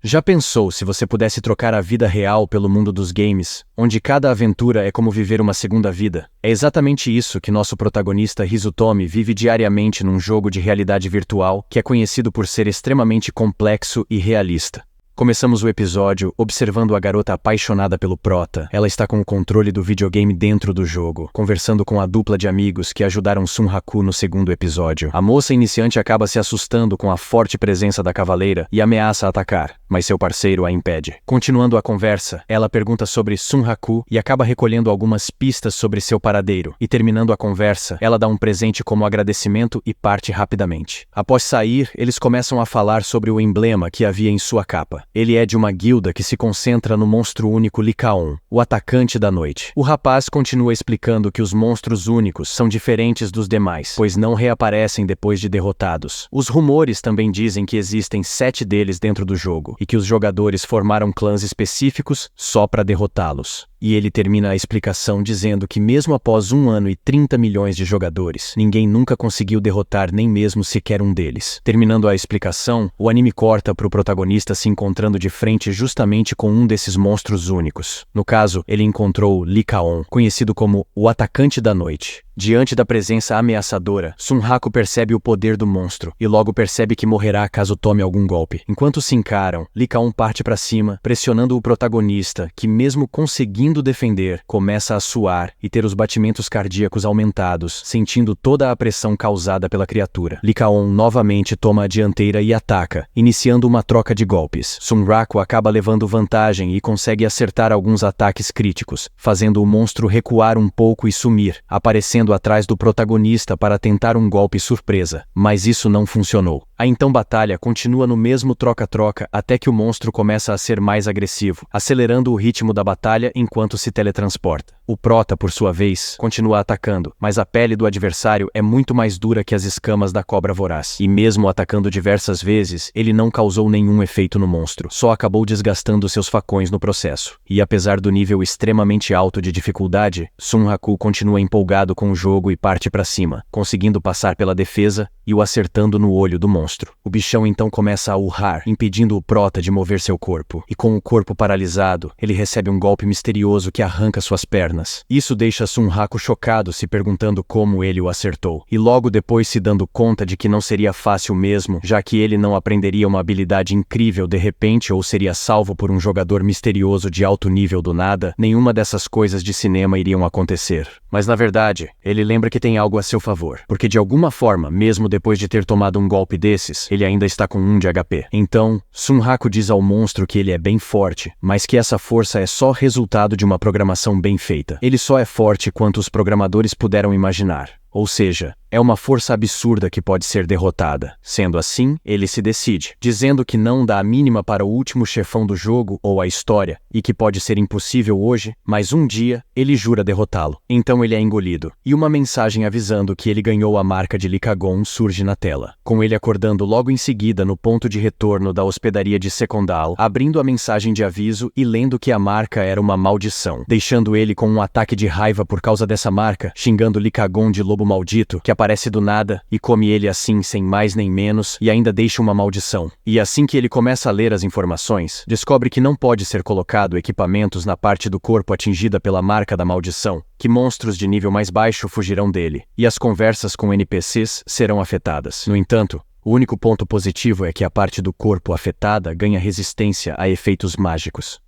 Já pensou se você pudesse trocar a vida real pelo mundo dos games, onde cada aventura é como viver uma segunda vida? É exatamente isso que nosso protagonista Hizutomi vive diariamente num jogo de realidade virtual que é conhecido por ser extremamente complexo e realista. Começamos o episódio observando a garota apaixonada pelo prota. Ela está com o controle do videogame dentro do jogo, conversando com a dupla de amigos que ajudaram Sunhaku no segundo episódio. A moça iniciante acaba se assustando com a forte presença da cavaleira e ameaça atacar, mas seu parceiro a impede. Continuando a conversa, ela pergunta sobre Sunhaku e acaba recolhendo algumas pistas sobre seu paradeiro. E terminando a conversa, ela dá um presente como agradecimento e parte rapidamente. Após sair, eles começam a falar sobre o emblema que havia em sua capa. Ele é de uma guilda que se concentra no monstro único Lycaon, o atacante da noite. O rapaz continua explicando que os monstros únicos são diferentes dos demais, pois não reaparecem depois de derrotados. Os rumores também dizem que existem 7 deles dentro do jogo, e que os jogadores formaram clãs específicos só para derrotá-los. E ele termina a explicação dizendo que mesmo após 1 ano e 30 milhões de jogadores, ninguém nunca conseguiu derrotar nem mesmo sequer um deles. Terminando a explicação, o anime corta para o protagonista se encontrando de frente justamente com um desses monstros únicos. No caso, ele encontrou Lycaon, conhecido como o Atacante da Noite. Diante da presença ameaçadora, Sunhaku percebe o poder do monstro e logo percebe que morrerá caso tome algum golpe. Enquanto se encaram, Lycaon parte para cima, pressionando o protagonista, que mesmo conseguindo defender, começa a suar e ter os batimentos cardíacos aumentados, sentindo toda a pressão causada pela criatura. Lycaon novamente toma a dianteira e ataca, iniciando uma troca de golpes. Sunhaku acaba levando vantagem e consegue acertar alguns ataques críticos, fazendo o monstro recuar um pouco e sumir, aparecendo atrás do protagonista para tentar um golpe surpresa, mas isso não funcionou. A então batalha continua no mesmo troca-troca até que o monstro começa a ser mais agressivo, acelerando o ritmo da batalha enquanto se teletransporta. O prota, por sua vez, continua atacando, mas a pele do adversário é muito mais dura que as escamas da cobra voraz. E mesmo atacando diversas vezes, ele não causou nenhum efeito no monstro, só acabou desgastando seus facões no processo. E apesar do nível extremamente alto de dificuldade, Sunhaku continua empolgado com o jogo e parte para cima, conseguindo passar pela defesa e o acertando no olho do monstro. O bichão então começa a urrar, impedindo o prota de mover seu corpo, e com o corpo paralisado, ele recebe um golpe misterioso que arranca suas pernas. Isso deixa Sunhaku chocado, se perguntando como ele o acertou, e logo depois se dando conta de que não seria fácil mesmo, já que ele não aprenderia uma habilidade incrível de repente ou seria salvo por um jogador misterioso de alto nível do nada, nenhuma dessas coisas de cinema iriam acontecer. Mas na verdade, ele lembra que tem algo a seu favor, porque de alguma forma, mesmo depois de ter tomado um golpe desses, ele ainda está com 1 de HP. Então, Sunhaku diz ao monstro que ele é bem forte, mas que essa força é só resultado de uma programação bem feita. Ele só é forte quanto os programadores puderam imaginar. Ou seja, é uma força absurda que pode ser derrotada. Sendo assim, ele se decide, dizendo que não dá a mínima para o último chefão do jogo ou a história, e que pode ser impossível hoje, mas um dia ele jura derrotá-lo. Então ele é engolido, e uma mensagem avisando que ele ganhou a marca de Lycagon surge na tela, com ele acordando logo em seguida no ponto de retorno da hospedaria de Secondal, abrindo a mensagem de aviso e lendo que a marca era uma maldição, deixando ele com um ataque de raiva por causa dessa marca, xingando Lycagon de lobo maldito, que aparece do nada e come ele assim sem mais nem menos e ainda deixa uma maldição. E assim que ele começa a ler as informações, descobre que não pode ser colocado equipamentos na parte do corpo atingida pela marca da maldição, que monstros de nível mais baixo fugirão dele, e as conversas com NPCs serão afetadas. No entanto, o único ponto positivo é que a parte do corpo afetada ganha resistência a efeitos mágicos.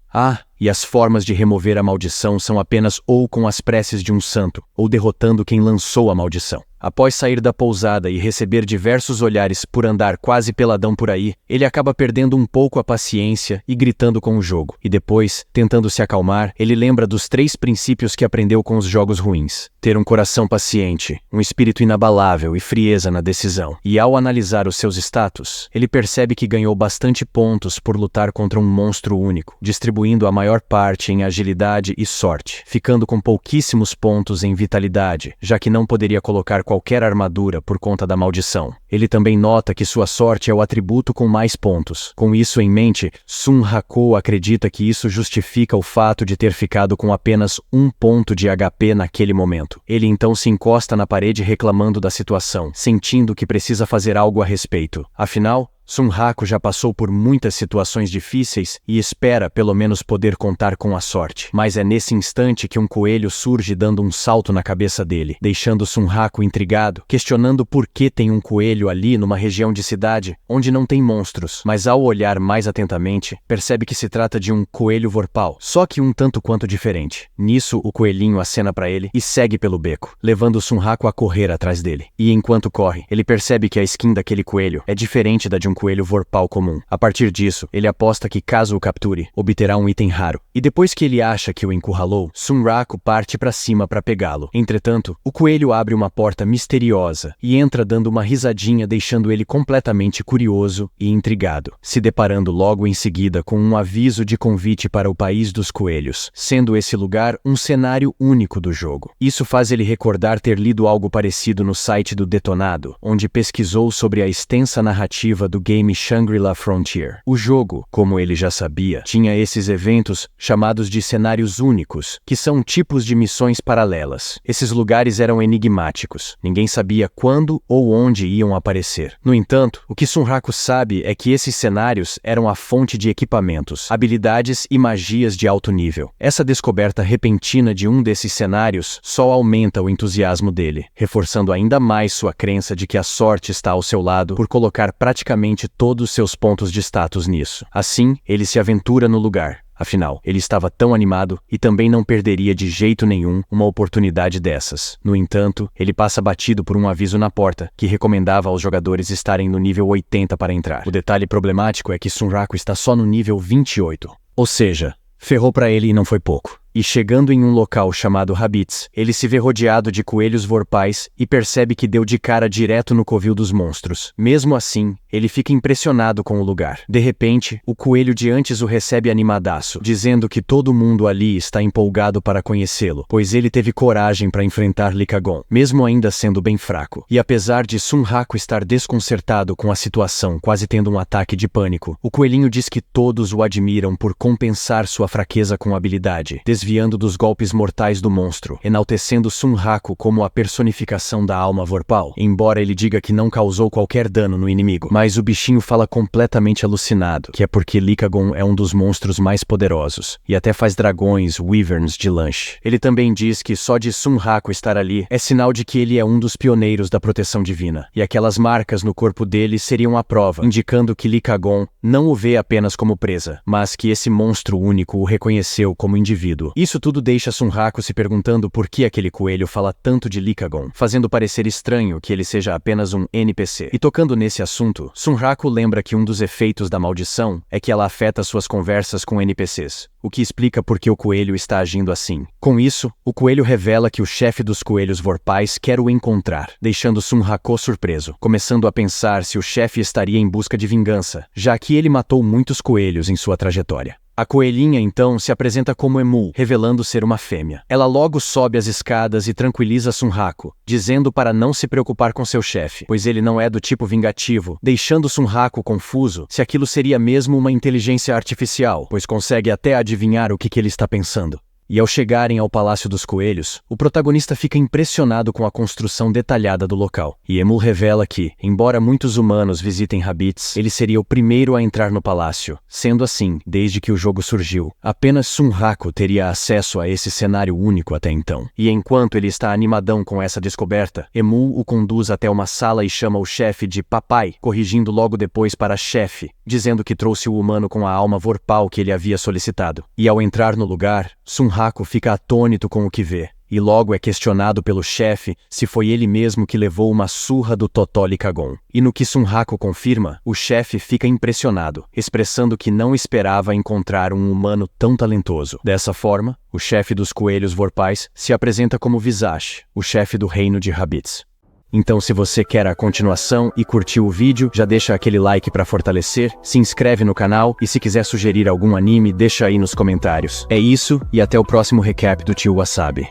E as formas de remover a maldição são apenas ou com as preces de um santo, ou derrotando quem lançou a maldição. Após sair da pousada e receber diversos olhares por andar quase peladão por aí, ele acaba perdendo um pouco a paciência e gritando com o jogo. E depois, tentando se acalmar, ele lembra dos 3 princípios que aprendeu com os jogos ruins. Ter um coração paciente, um espírito inabalável e frieza na decisão. E ao analisar os seus status, ele percebe que ganhou bastante pontos por lutar contra um monstro único, distribuindo a maior parte em agilidade e sorte, ficando com pouquíssimos pontos em vitalidade, já que não poderia colocar qualquer armadura por conta da maldição. Ele também nota que sua sorte é o atributo com mais pontos. Com isso em mente, Sunhaku acredita que isso justifica o fato de ter ficado com apenas 1 ponto de HP naquele momento. Ele então se encosta na parede reclamando da situação, sentindo que precisa fazer algo a respeito. Afinal, Sunraku já passou por muitas situações difíceis e espera pelo menos poder contar com a sorte. Mas é nesse instante que um coelho surge dando um salto na cabeça dele, deixando Sunraku intrigado, questionando por que tem um coelho ali numa região de cidade onde não tem monstros. Mas ao olhar mais atentamente, percebe que se trata de um coelho vorpal, só que um tanto quanto diferente. Nisso, o coelhinho acena para ele e segue pelo beco, levando Sunraku a correr atrás dele. E enquanto corre, ele percebe que a skin daquele coelho é diferente da de um coelho vorpal comum. A partir disso, ele aposta que caso o capture, obterá um item raro. E depois que ele acha que o encurralou, Sunraku parte para cima para pegá-lo. Entretanto, o coelho abre uma porta misteriosa e entra dando uma risadinha, deixando ele completamente curioso e intrigado, se deparando logo em seguida com um aviso de convite para o País dos Coelhos, sendo esse lugar um cenário único do jogo. Isso faz ele recordar ter lido algo parecido no site do Detonado, onde pesquisou sobre a extensa narrativa do game Shangri-La Frontier. O jogo, como ele já sabia, tinha esses eventos chamados de cenários únicos, que são tipos de missões paralelas. Esses lugares eram enigmáticos. Ninguém sabia quando ou onde iam aparecer. No entanto, o que Sunraku sabe é que esses cenários eram a fonte de equipamentos, habilidades e magias de alto nível. Essa descoberta repentina de um desses cenários só aumenta o entusiasmo dele, reforçando ainda mais sua crença de que a sorte está ao seu lado por colocar praticamente todos seus pontos de status nisso. Assim, ele se aventura no lugar. Afinal, ele estava tão animado e também não perderia de jeito nenhum uma oportunidade dessas. No entanto, ele passa batido por um aviso na porta que recomendava aos jogadores estarem no nível 80 para entrar. O detalhe problemático é que Sunraku está só no nível 28. Ou seja, ferrou para ele e não foi pouco. E chegando em um local chamado Habits, ele se vê rodeado de coelhos vorpais e percebe que deu de cara direto no covil dos monstros. Mesmo assim, ele fica impressionado com o lugar. De repente, o coelho de antes o recebe animadaço, dizendo que todo mundo ali está empolgado para conhecê-lo, pois ele teve coragem para enfrentar Likagon, mesmo ainda sendo bem fraco. E apesar de Sunraku estar desconcertado com a situação, quase tendo um ataque de pânico, o coelhinho diz que todos o admiram por compensar sua fraqueza com habilidade, desviando dos golpes mortais do monstro, enaltecendo Sunraku como a personificação da alma vorpal, embora ele diga que não causou qualquer dano no inimigo. Mas o bichinho fala completamente alucinado, que é porque Likagon é um dos monstros mais poderosos, e até faz dragões, wyverns de lanche. Ele também diz que só de Sunraku estar ali é sinal de que ele é um dos pioneiros da proteção divina, e aquelas marcas no corpo dele seriam a prova, indicando que Likagon não o vê apenas como presa, mas que esse monstro único o reconheceu como indivíduo. Isso tudo deixa Sunraku se perguntando por que aquele coelho fala tanto de Likagon, fazendo parecer estranho que ele seja apenas um NPC. E tocando nesse assunto, Sunraku lembra que um dos efeitos da maldição é que ela afeta suas conversas com NPCs, o que explica por que o coelho está agindo assim. Com isso, o coelho revela que o chefe dos coelhos vorpais quer o encontrar, deixando Sunraku surpreso, começando a pensar se o chefe estaria em busca de vingança, já que ele matou muitos coelhos em sua trajetória. A coelhinha então se apresenta como Emu, revelando ser uma fêmea. Ela logo sobe as escadas e tranquiliza Sunraku, dizendo para não se preocupar com seu chefe, pois ele não é do tipo vingativo, deixando Sunraku confuso se aquilo seria mesmo uma inteligência artificial, pois consegue até adivinhar o que ele está pensando. E ao chegarem ao Palácio dos Coelhos, o protagonista fica impressionado com a construção detalhada do local. E Emu revela que, embora muitos humanos visitem Habits, ele seria o primeiro a entrar no palácio. Sendo assim, desde que o jogo surgiu, apenas Sunraku teria acesso a esse cenário único até então. E enquanto ele está animadão com essa descoberta, Emu o conduz até uma sala e chama o chefe de papai, corrigindo logo depois para chefe, dizendo que trouxe o humano com a alma vorpal que ele havia solicitado. E ao entrar no lugar, Sunraku fica atônito com o que vê, e logo é questionado pelo chefe se foi ele mesmo que levou uma surra do Totó Likagon. E no que Sunraku confirma, o chefe fica impressionado, expressando que não esperava encontrar um humano tão talentoso. Dessa forma, o chefe dos coelhos vorpais se apresenta como Visage, o chefe do reino de Habits. Então se você quer a continuação e curtiu o vídeo, já deixa aquele like para fortalecer, se inscreve no canal e se quiser sugerir algum anime, deixa aí nos comentários. É isso e até o próximo recap do Tio Wasabi.